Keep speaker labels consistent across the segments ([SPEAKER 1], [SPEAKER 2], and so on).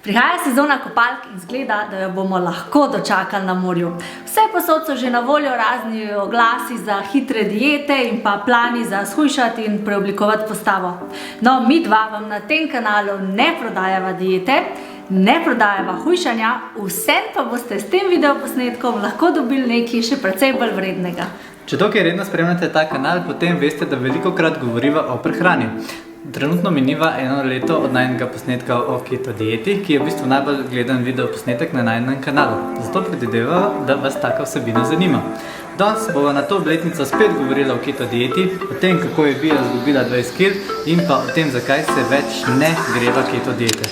[SPEAKER 1] Prihaja sezona kopalk in zgleda, da jo bomo lahko dočakali na morju. Vse posod so že na voljo razni oglasi za hitre diete in pa plani za shujšati in preoblikovati postavo. No, mi dva vam na tem kanalu ne prodajava diete, ne prodajava hujšanja, vsem pa boste s tem videoposnetkom lahko dobili nekaj še precej bolj vrednega.
[SPEAKER 2] Če dokaj redno spremljate ta kanal, potem veste, da velikokrat govoriva o prehrani. Trenutno miniva 1 leto od najnega posnetka o keto dieti, ki je v bistvu najbolj gledan videoposnetek na najnem kanalu. Zato predvidevava, da vas taka vsebina zanima. Danes bova na to obletnico spet govorila o keto dieti, o tem, kako je Bia izgubila 20 kg in pa o tem, zakaj se več ne greva keto diete.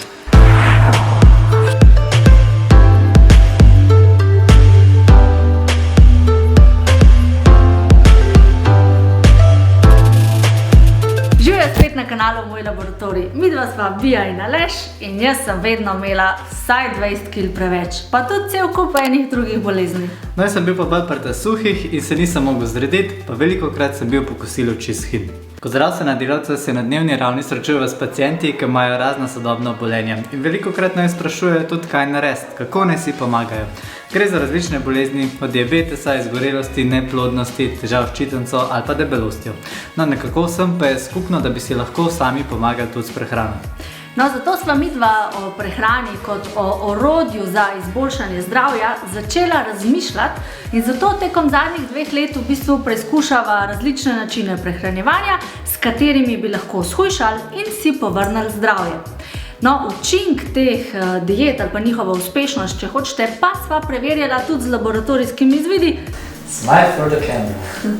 [SPEAKER 1] Na kanalu Moj laboratorij. Midva sva Bia in Aleš in jaz sem vedno imela vsaj 20 kg preveč, pa tudi cel kup enih drugih bolezni.
[SPEAKER 2] No, jaz sem bil pa bolj pri suhih in se nisem mogel zrediti, pa velikokrat sem bil po kosilu čist hin. Kot zdravstvena delavca se na dnevni ravni srečujejo s pacienti, ki imajo razna sodobna obolenja in velikokrat naj sprašujejo tudi, kaj narediti, kako naj si pomagajo. Gre za različne bolezni, od diabetesa, izgorelosti, neplodnosti, težav s ščitnico ali pa debelostjo. No, nekako vsem pa je skupno, da bi si lahko sami pomagali tudi s prehrano.
[SPEAKER 1] No, zato sva midva o prehrani kot o orodju za izboljšanje zdravja začela razmišljati in zato tekom zadnjih 2 let v bistvu preizkušava različne načine prehranjevanja, s katerimi bi lahko shujšali in si povrnili zdravje. No, učink teh diet ali pa njihova uspešnost, če hočete, pa sva preverjala tudi z laboratorijskimi izvidi.
[SPEAKER 2] Smile for the camera.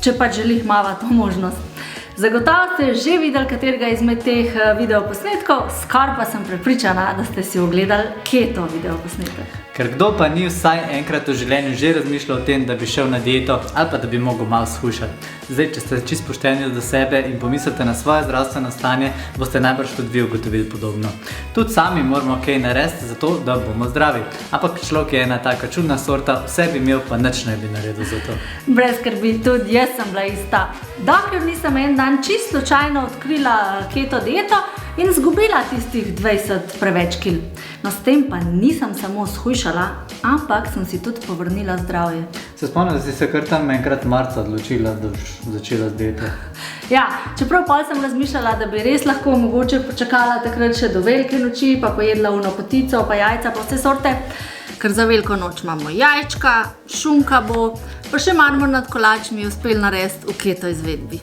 [SPEAKER 1] Če pa želih mava to možnost. Zagotovo ste že videli katerega izmed teh videoposnetkov, skoraj pa sem prepričana, da ste si ogledali keto videoposnetek.
[SPEAKER 2] Ker kdo pa ni vsaj enkrat v življenju že razmišljal o tem, da bi šel na dieto ali pa da bi mogel malo shujšati. Zdaj, če ste čisto pošteni do sebe in pomislite na svoje zdravstveno stanje, boste najbrž tudi vi ugotovili podobno. Tudi sami moramo kaj narediti za to, da bomo zdravi. Ampak človek je ena taka čudna sorta, vse bi imel, pa nič ne bi naredil za to.
[SPEAKER 1] Brez skrbi, tudi jaz sem bila ista. Dokler nisem en dan čisto slučajno odkrila keto dieto in izgubila tistih 20 preveč kil. No, s tem pa nisem samo shujšala, ampak sem si tudi povrnila zdravje.
[SPEAKER 2] Se spomnim, da si se kar tam enkrat marca odločila, da boš začela z dieto.
[SPEAKER 1] Ja, čeprav pol sem razmišljala, da bi res lahko mogoče počakala takrat še do velike noči, pa pojedla ono potico, pa jajca, pa vse sorte. Ker za veliko noč imamo jajčka, šunka bo, pa še marmor nad kolač mi je uspel narediti v keto izvedbi.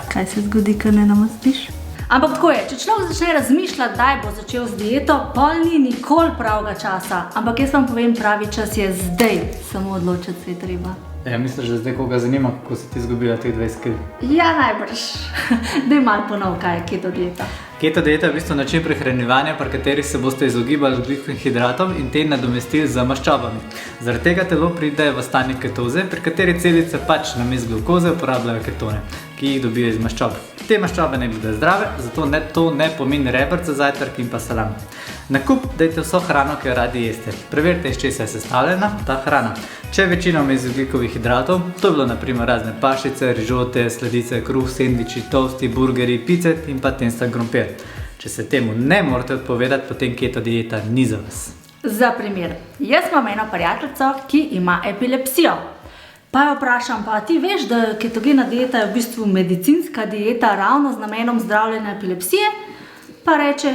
[SPEAKER 1] Kaj se zgodi, ko ne namastiš? Ampak tako je, če človek začne razmišljati, daj bo začel z dieto, pol ni nikoli pravega časa. Ampak jaz vam povem, pravi čas je zdaj, samo odločiti se je treba.
[SPEAKER 2] Ja, misliš, da zdaj koga zanima, kako si ti izgubila teh 20 kg?
[SPEAKER 1] Ja, najbrž. Daj malo ponov, kaj je keto dieta.
[SPEAKER 2] Keto dieta je v bistvu način prehranjevanja, pri katerih se boste izogibali ogljikovih hidratov in te nadomestili z maščobami. Zaradi tega telo pride v stanje ketoze, pri kateri celice pač namesto glukoze uporabljajo ketone, ki jih dobijo iz maščob. Te maščobe ne bodo zdrave, zato to ne pomeni rebrc za zajtrk in pa salam. Na kup dajte vso hrano, ki jo radi jeste. Preverite, iz česa je sestavljena ta hrana. Če je večinoma iz ogljikovih hidratov, to je bilo na primer razne pašice, rižote, sladice, kruh, sendviči, tosti, burgeri, pice in pa tensten krompir. Če se temu ne morate odpovedati, potem keto dieta ni za vas.
[SPEAKER 1] Za primer, jaz imam eno prijateljico, ki ima epilepsijo. Pa jo vprašam, pa ti veš, da ketogena dieta je v bistvu medicinska dieta ravno z namenom zdravljenja epilepsije? Pa reče,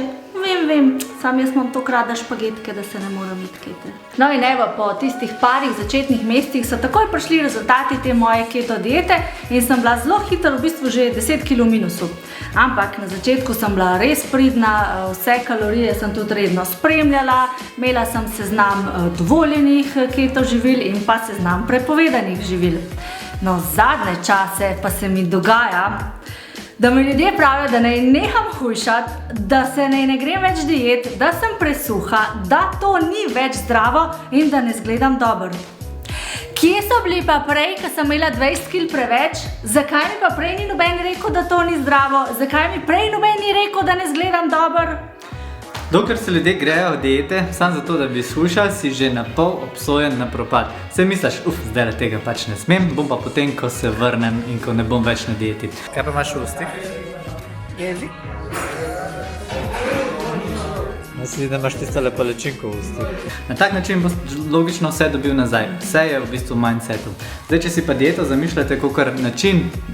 [SPEAKER 1] vem, sam jaz imam toliko rada špagetke, da se ne moram iti kete. No in evo, po tistih parih začetnih mesecih so takoj prišli rezultati te moje keto diete in sem bila zelo hitro, v bistvu že 10 kg v minusu. Ampak na začetku sem bila res pridna, vse kalorije sem tudi redno spremljala, imela sem seznam dovoljenih keto živil in pa seznam prepovedanih živil. No, zadnje čase pa se mi dogaja, da mi ljudje pravijo, da naj neham hujšati, da se naj ne grem več diet, da sem presuha, da to ni več zdravo in da ne izgledam dobro. Kje so bili pa prej, ko sem imela 20 kg preveč? Zakaj mi pa prej ni noben rekel, da to ni zdravo? Zakaj mi prej noben ni rekel, da ne izgledam dobro?
[SPEAKER 2] Dokler se ljudje grejo v diete, samo zato, da bi shujšali, si že na pol obsojen na propad. Se misliš, zdaj tega pač ne smem, bom pa potem, ko se vrnem in ko ne bom več na dieti. Kaj pa imaš v ustih? Jezik. Misli, da imaš tisto lepo lečinko v ustih. Na tak način boš logično vse dobil nazaj. Vse je v bistvu v mindsetu. Zdaj, če si pa dieto zamišljate kot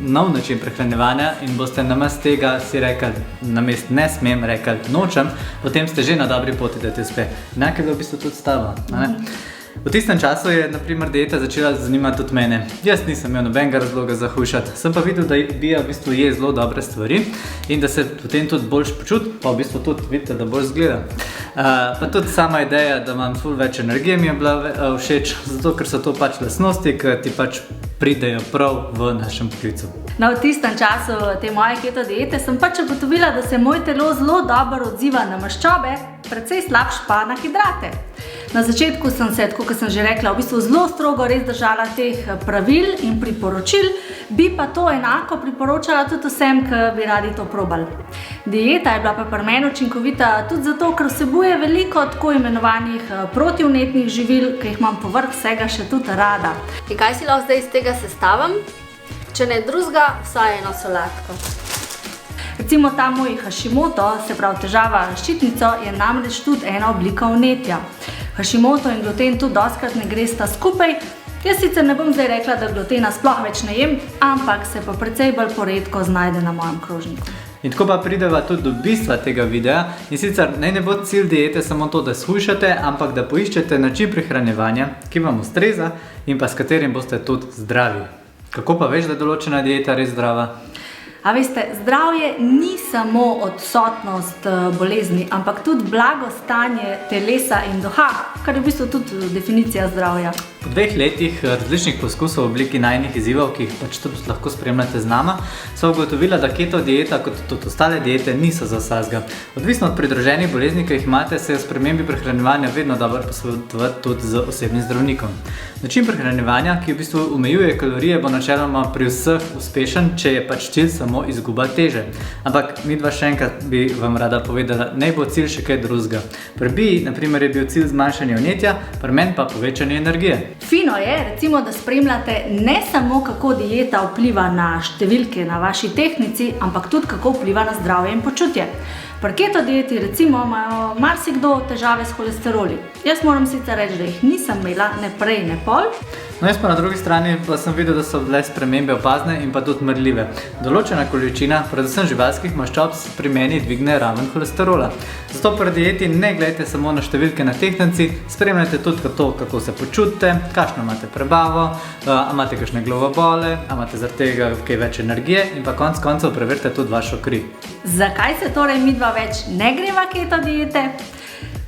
[SPEAKER 2] nov način prehranjevanja in boste namesto tega si rekli, namesto ne smem, rekli nočem, potem ste že na dobri poti, da te uspe. Enako je bilo v bistvu tudi s tabo. V tistem času je, na primer, dieta začela zanimati tudi mene. Jaz nisem imel nobenega razloga za hujšati. Sem pa videl, da Bia v bistvu je zelo dobre stvari in da se potem tudi boljš počuti, pa v bistvu tudi vidite, da bolj zgleda. Pa tudi sama ideja, da imam ful več energije, mi je bila všeč, zato ker so to pač lastnosti, ki ti pač pridejo prav v našem poklicu.
[SPEAKER 1] V tistem času te moje keto diete sem pač ugotovila, da se moj telo zelo dobro odziva na maščobe, precej slabš pa na hidrate. Na začetku sem se, tako kot sem že rekla, v bistvu zelo strogo res držala teh pravil in priporočil, bi pa to enako priporočala tudi vsem, ki bi radi to probali. Dieta je bila pa pri meni učinkovita tudi zato, ker vsebuje veliko tako imenovanih protivnetnih živil, ki jih imam povrh vsega še tudi rada. In kaj si lahko zdaj iz tega sestavim? Če ne drugega, vsaj eno solatko. Recimo ta moj Hashimoto, se pravi težava s ščitnico, je namreč tudi ena oblika vnetja. Hashimoto in gluten tudi dostikrat ne gresta skupaj. Jaz sicer ne bom zdaj rekla, da glutena sploh več ne jem, ampak se pa precej bolj poredko znajde na mojem krožniku.
[SPEAKER 2] In tako pa prideva tudi do bistva tega videa. In sicer naj ne bo cilj diete samo to, da shujšate, ampak da poiščete način prehranjevanja, ki vam ustreza in pa s katerim boste tudi zdravi. Kako pa veš, da je določena dieta res zdrava?
[SPEAKER 1] A veste, zdravje ni samo odsotnost bolezni, ampak tudi blagostanje telesa in duha, kar je v bistvu tudi definicija zdravja.
[SPEAKER 2] Po 2 letih različnih poskusov v obliki najinih izzivov, ki jih pač tudi lahko spremljate z nama, so ugotovila, da keto dieta kot tudi ostale diete niso za vsakega. Odvisno od pridruženih bolezni, ki jih imate, se je v spremembi prehranjevanja vedno dobro posvetovati tudi z osebnim zdravnikom. Način prehranjevanja, ki v bistvu omejuje kalorije, bo načeloma pri vseh uspešen, če je pač cilj samo izguba teže. Ampak midva še enkrat bi vam rada povedala, naj bo cilj še kaj drugega. Pri Bii, na primer, je bil cilj zmanjšanje vnetja, pri meni pa povečanje energije.
[SPEAKER 1] Fino je, recimo, da spremljate ne samo, kako dieta vpliva na številke na vaši tehtnici, ampak tudi kako vpliva na zdravje in počutje. Pri keto dieti recimo imajo marsikdo težave s holesteroli. Jaz moram sicer reči, da jih nisem imela ne prej, ne pol.
[SPEAKER 2] No, jaz pa na drugi strani pa sem videl, da so bile spremembe opazne in pa tudi merljive. Določena količina, predvsem živalskih maščob, pri meni dvigne raven holesterola. Zato pri dieti ne gledajte samo na številke na tehtnici, spremljajte tudi to, kako se počutite, kakšno imate prebavo, imate kakšne glavobole, imate zaradi tega kaj več energije in pa konec koncev preverite tudi vašo kri.
[SPEAKER 1] Zakaj se torej midva več ne greva keto diete?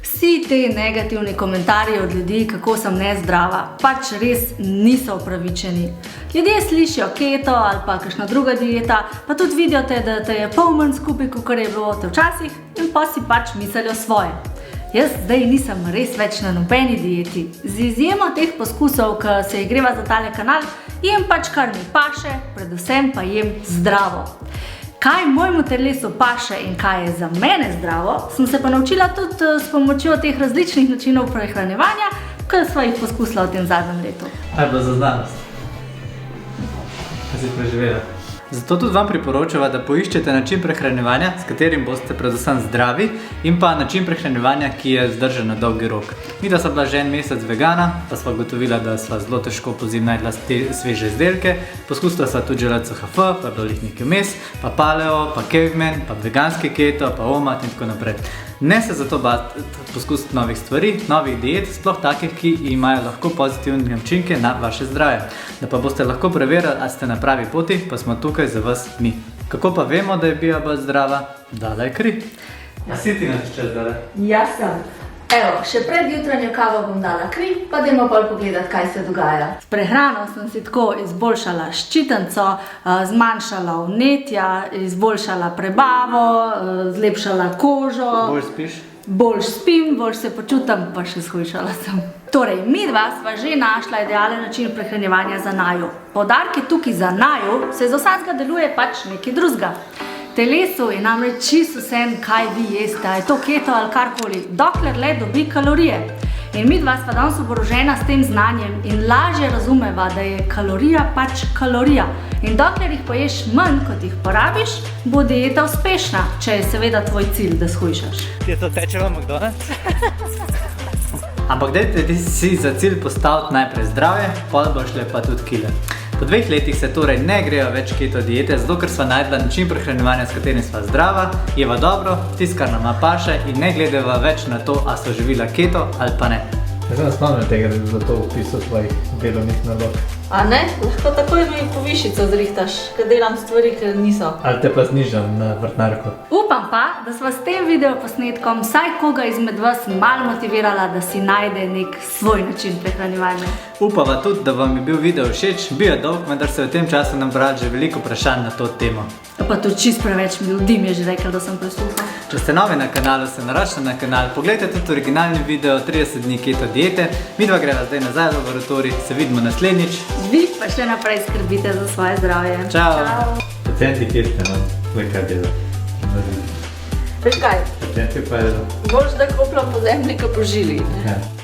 [SPEAKER 1] Vsi te negativni komentarji od ljudi, kako sem nezdrava, pač res niso upravičeni. Ljudje slišijo keto ali pa kakšna druga dieta, pa tudi vidijo te, da te je pol manj skupaj, kakor je bilo te včasih, in pa si pač mislijo svoje. Jaz zdaj nisem res več na nobeni dieti. Z izjemo teh poskusov, ki se jih greva za tale kanal, jem pač kar mi paše, predvsem pa jem zdravo. Kaj mojemu telesu paše in kaj je za mene zdravo, sem se pa naučila tudi s pomočjo teh različnih načinov prehranjevanja, ki sva jih poskusila v tem zadnjem letu.
[SPEAKER 2] Kaj je bilo za znanost? Kaj si preživela? Zato tudi vam priporočava, da poiščete način prehranjevanja, s katerim boste predvsem zdravi, in pa način prehranjevanja, ki je vzdržen na dolgi rok. Midva sva bila že en mesec vegana, pa sva ugotovila, da sva zelo težko pozimi najdla sveže izdelke. Poskusila sva tudi že LCHF, pa je bilo jih nekaj vmes, pa paleo, pa caveman, pa veganski keto, pa OMAD in tako naprej. Ne se zato bati poskusiti novih stvari, novih diet, sploh takih, ki imajo lahko pozitivne učinke na vaše zdravje. Da pa boste lahko preverili, ali ste na pravi poti, pa smo tukaj za vas mi. Kako pa vemo, da je Bia bolj zdrava? Dala je kri. A si ti načeš dala?
[SPEAKER 1] Jaz sem. Evo, še pred jutranjo kavo bom dala kri, pa dajmo bolj pogledati, kaj se dogaja. S prehrano sem si tako izboljšala ščitnico, zmanjšala vnetja, izboljšala prebavo, zlepšala kožo.
[SPEAKER 2] Bolj spiš?
[SPEAKER 1] Bolj spim, bolj se počutim, pa še shujšala sem. Torej, midva sva že našla idealen način prehranjevanja za naju. Poudarek je tukaj za naju, se za vsakega deluje pač nekaj drugega. Telesu je namreč čisto vseeno, kaj vi jeste, je to keto ali karkoli, dokler le dobi kalorije. In midva sva danes oborožena s tem znanjem in lažje razumeva, da je kalorija pač kalorija. In dokler jih poješ manj, kot jih porabiš, bo dieta uspešna, če je seveda tvoj cilj, da shujšaš.
[SPEAKER 2] Je to teče v McDonald's? Ampak dajte ti si za cilj postaviti najprej zdravje, pol boš le pa tudi kile. Po 2 letih se torej ne grejo več keto diete, zato ker sva najdla način prehranjevanja, s katerim sva zdrava, jeva dobro, tisto, kar nama paše in ne gledava več na to, a so živila keto ali pa ne.
[SPEAKER 3] Jaz sem spomnil tega, da bi bilo to v opisu tvojih delovnih nalog.
[SPEAKER 1] A ne? Lahko takoj mi povišico zrihtaš, ker delam stvari, ker niso.
[SPEAKER 3] Ali te pa znižam na vrtnarko?
[SPEAKER 1] Upam pa, da sva s tem videoposnetkom vsaj koga izmed vas malo motivirala, da si najde nek svoj način prehranjevanja.
[SPEAKER 2] Upava tudi, da vam je bil video všeč, bil je dolg, vendar se v tem času nabrali že veliko vprašanj na to temo.
[SPEAKER 1] Pa to čist preveč ljudi mi je že rekel, da sem preslušal.
[SPEAKER 2] Če ste novi na kanalu, se naročite na kanal, pogledajte tudi originalni video 30 dni keto diete. Midva greva zdaj nazaj v laboratorij, se vidimo naslednjič.
[SPEAKER 1] Vi pa še naprej skrbite za svoje zdravje.
[SPEAKER 2] Čau!
[SPEAKER 3] Pacijenti kje ste, no? Tvoj kaj dela?
[SPEAKER 1] Veš kaj?
[SPEAKER 3] Pacijenti pa je...
[SPEAKER 1] Boljš, da kopljam po zemlji, ko po žili.
[SPEAKER 3] Ja.